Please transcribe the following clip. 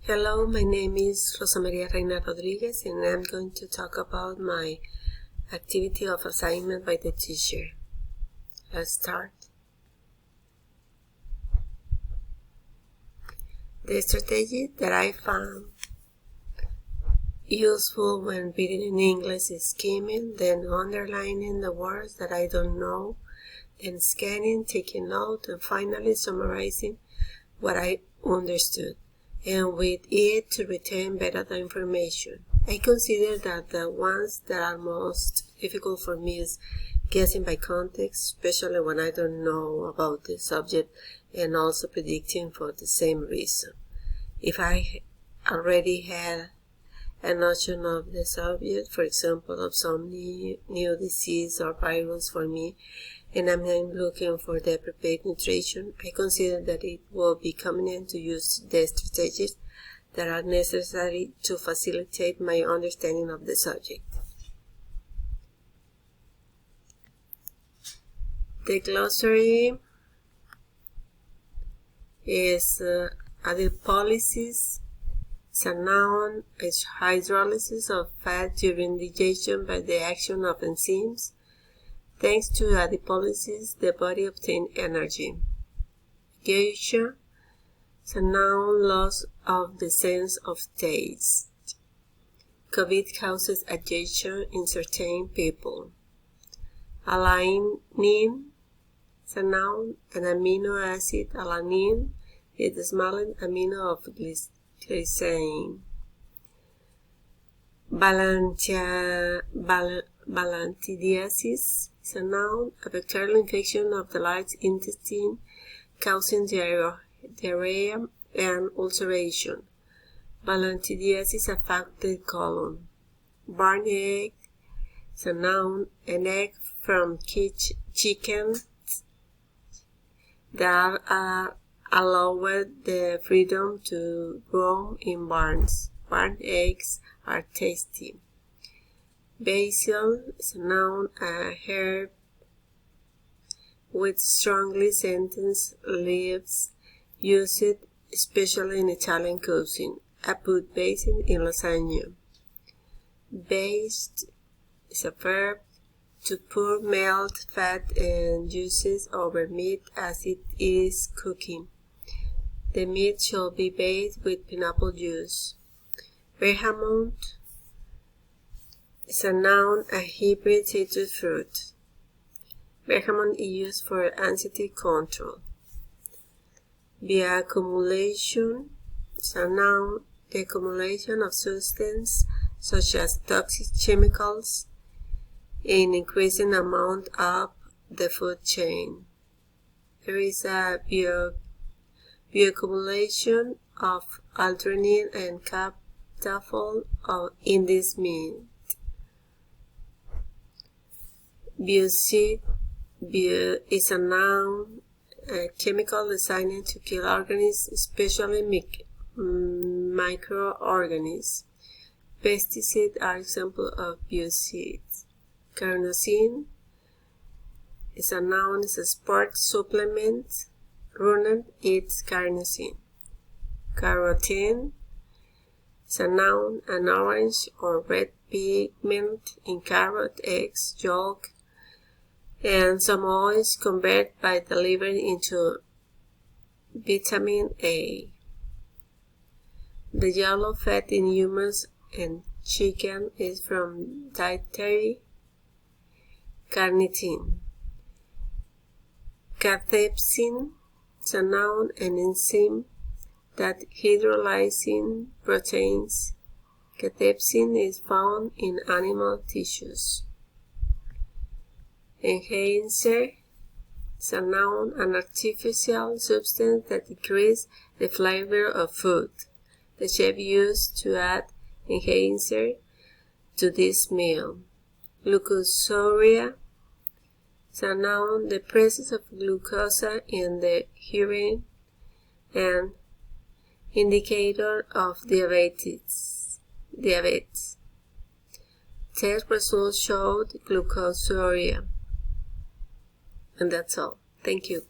Hello, my name is Rosa Maria Reina Rodriguez and I'm going to talk about my activity of assignment by the teacher. Let's start. The strategy that I found useful when reading in English is skimming, then underlining the words that I don't know, then scanning, taking note, and finally summarizing what I understood, and with it to retain better the information. I consider that the ones that are most difficult for me is guessing by context, especially when I don't know about the subject, and also predicting for the same reason. If I already had a notion of the subject, for example, of some new disease or virus for me, and I'm looking for the appropriate nutrition, I consider that it will be convenient to use the strategies that are necessary to facilitate my understanding of the subject. The glossary is adipolysis. It's a noun, it's hydrolysis of fat during digestion by the action of enzymes. Thanks to adipolysis, the body obtains energy. Geisha is a noun, loss of the sense of taste. COVID causes agitation in certain people. Alanine is a noun, an amino acid. Alanine is the smallest amino of glycine. Balantidiasis is a noun, a bacterial infection of the large intestine causing diarrhea and ulceration. Balantidiasis affects the colon. Barn egg is a noun, an egg from chickens that are allowed the freedom to roam in barns. Barn eggs are tasty. Basil is a noun, a herb with strongly scented leaves, used especially in Italian cuisine. I put basil in lasagna. Baste is a verb, to pour melt, fat, and juices over meat as it is cooking. The meat should be bathed with pineapple juice. Bergamot is a noun, a hybrid citrus fruit. Bergamot is used for anxiety control. Bioaccumulation is a noun, the accumulation of substances such as toxic chemicals in increasing amount up the food chain. There is a bioaccumulation of alanine and captopril in this meat. Biocide is a noun, a chemical designed to kill organisms, especially microorganisms. Pesticides are examples of biocides. Carnosine is a noun, is a sports supplement. Runner eats carnosine. Carotene is a noun, an orange or red pigment in carrot, eggs, yolk, and some oils converted by the liver into vitamin A. The yellow fat in humans and chicken is from dietary carnitine. Cathepsin is a noun, an enzyme that hydrolyzes proteins. Cathepsin is found in animal tissues. Enhancer is a noun, an artificial substance that decreases the flavor of food. The chef used to add enhancer to this meal. Glucosuria is a noun, the presence of glucose in the urine, an indicator of diabetes. Test results showed glucosuria. And that's all. Thank you.